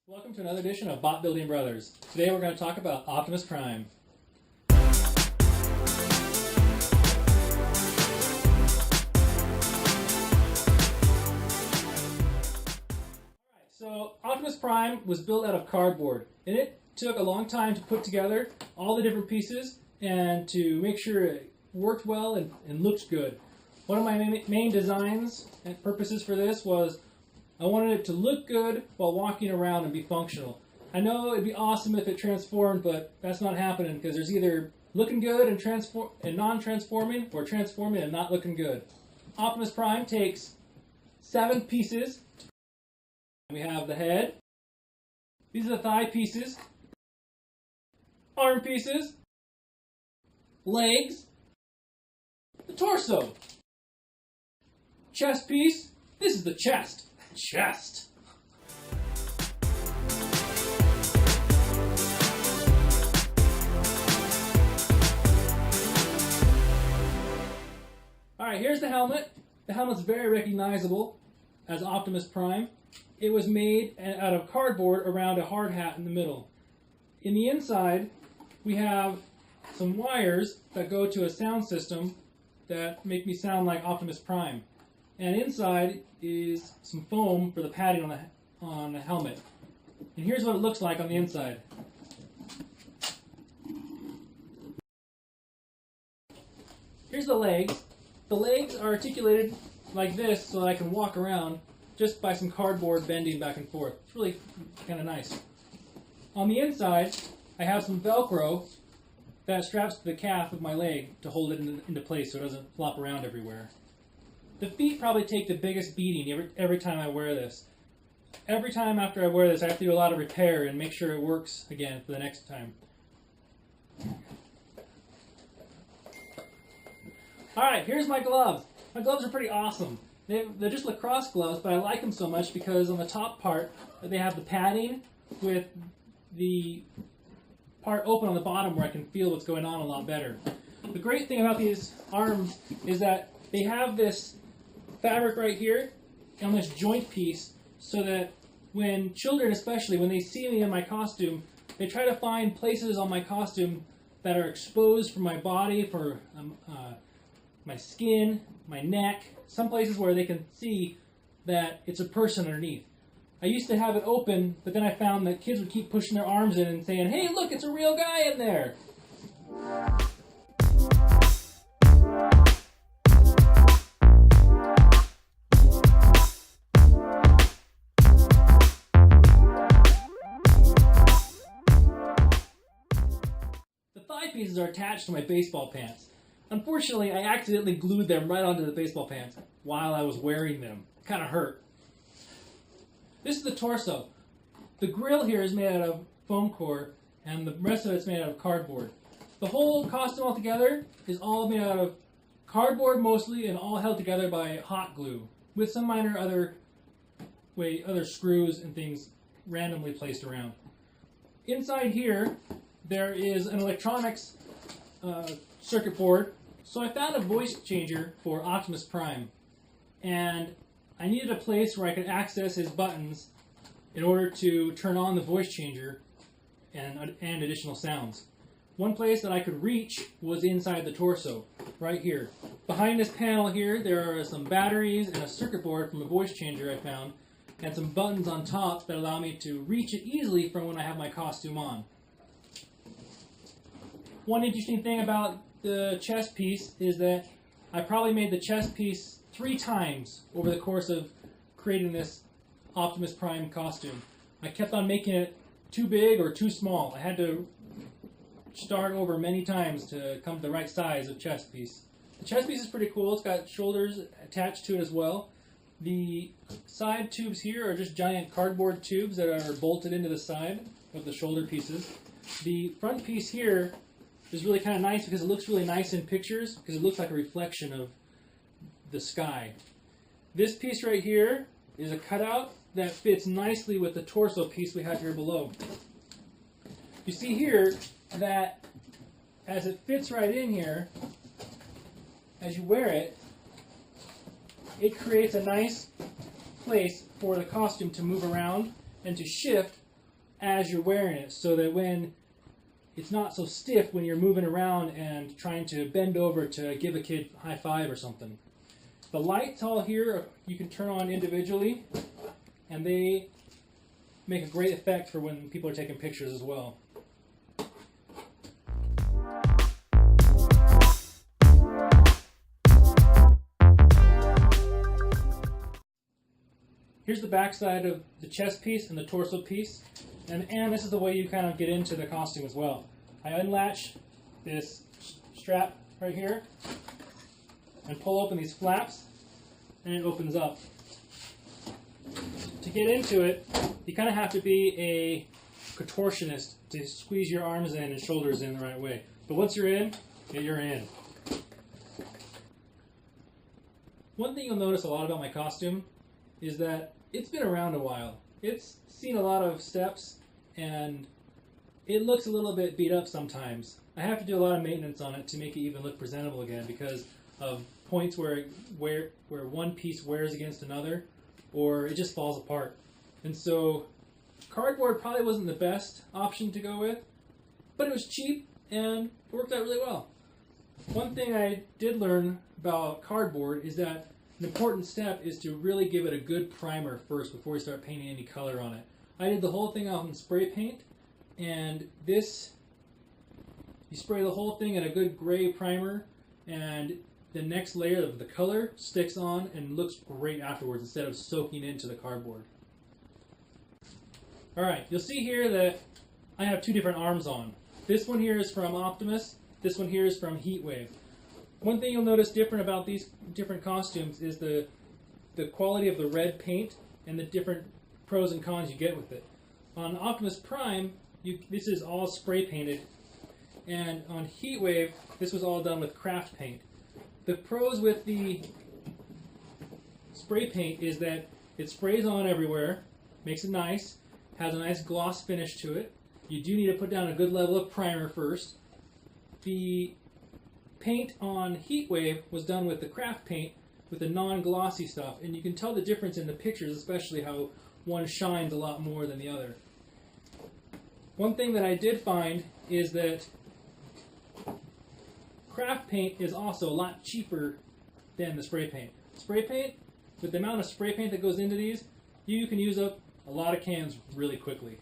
Welcome to another edition of Bot Building Brothers. Today we're going to talk about Optimus Prime. So Optimus Prime was built out of cardboard, and it took a long time to put together all the different pieces and to make sure it worked well and looked good. One of my main designs and purposes for this was I wanted it to look good while walking around and be functional. I know it'd be awesome if it transformed, but that's not happening because there's either looking good and non-transforming or transforming and not looking good. Optimus Prime takes 7 pieces. We have the head. These are the thigh pieces. Arm pieces. Legs. The torso. Chest piece. This is the chest. Chest. Alright, here's the helmet. The helmet's very recognizable as Optimus Prime. It was made out of cardboard around a hard hat in the middle. In the inside, we have some wires that go to a sound system that make me sound like Optimus Prime. And inside is some foam for the padding on the helmet. And here's what it looks like on the inside. Here's the legs. The legs are articulated like this so that I can walk around just by some cardboard bending back and forth. It's really kind of nice. On the inside, I have some Velcro that straps to the calf of my leg to hold it into place so it doesn't flop around everywhere. The feet probably take the biggest beating every time I wear this. Every time after I wear this, I have to do a lot of repair and make sure it works again for the next time. Alright, here's my gloves. My gloves are pretty awesome. They're just lacrosse gloves, but I like them so much because on the top part, they have the padding with the part open on the bottom where I can feel what's going on a lot better. The great thing about these arms is that they have this fabric right here on this joint piece so that when children, especially, when they see me in my costume, they try to find places on my costume that are exposed for my body, for my skin, my neck, some places where they can see that it's a person underneath. I used to have it open, but then I found that kids would keep pushing their arms in and saying, "Hey, look, it's a real guy in there." The thigh pieces are attached to my baseball pants. Unfortunately, I accidentally glued them right onto the baseball pants while I was wearing them. It kind of hurt. This is the torso. The grill here is made out of foam core, and the rest of it's made out of cardboard. The whole costume altogether is all made out of cardboard mostly, and all held together by hot glue, with some minor other screws and things randomly placed around. Inside here, there is an electronics circuit board. So I found a voice changer for Optimus Prime, and I needed a place where I could access his buttons in order to turn on the voice changer and additional sounds. One place that I could reach was inside the torso, right here. Behind this panel here, there are some batteries and a circuit board from the voice changer I found, and some buttons on top that allow me to reach it easily from when I have my costume on. One interesting thing about the chest piece is that I probably made the chest piece 3 times over the course of creating this Optimus Prime costume. I kept on making it too big or too small. I had to start over many times to come to the right size of chest piece. The chest piece is pretty cool. It's got shoulders attached to it as well. The side tubes here are just giant cardboard tubes that are bolted into the side of the shoulder pieces. The front piece here is really kind of nice because it looks really nice in pictures because it looks like a reflection of the sky. This piece right here is a cutout that fits nicely with the torso piece we have here below. You see here that as it fits right in here, as you wear it, it creates a nice place for the costume to move around and to shift as you're wearing it, so that when it's not so stiff when you're moving around and trying to bend over to give a kid a high five or something. The lights all here you can turn on individually, and they make a great effect for when people are taking pictures as well. Here's the back side of the chest piece and the torso piece, and this is the way you kind of get into the costume as well. I unlatch this strap right here and pull open these flaps, and it opens up. To get into it, you kind of have to be a contortionist to squeeze your arms in and shoulders in the right way. But once you're in, you're in. One thing you'll notice a lot about my costume is that it's been around a while. It's seen a lot of steps, and it looks a little bit beat up sometimes. I have to do a lot of maintenance on it to make it even look presentable again because of points where one piece wears against another, or it just falls apart. And so cardboard probably wasn't the best option to go with, but it was cheap and it worked out really well. One thing I did learn about cardboard is that an important step is to really give it a good primer first before you start painting any color on it. I did the whole thing out in spray paint, and this, you spray the whole thing in a good gray primer, and the next layer of the color sticks on and looks great afterwards instead of soaking into the cardboard. Alright, you'll see here that I have two different arms on. This one here is from Optimus, this one here is from Heatwave. One thing you'll notice different about these different costumes is the quality of the red paint and the different pros and cons you get with it. On Optimus Prime, this is all spray painted, and on Heatwave, this was all done with craft paint. The pros with the spray paint is that it sprays on everywhere, makes it nice, has a nice gloss finish to it. You do need to put down a good level of primer first. The paint on Heatwave was done with the craft paint with the non-glossy stuff, and you can tell the difference in the pictures, especially how one shines a lot more than the other. One thing that I did find is that craft paint is also a lot cheaper than the spray paint. Spray paint, with the amount of spray paint that goes into these, you can use up a lot of cans really quickly.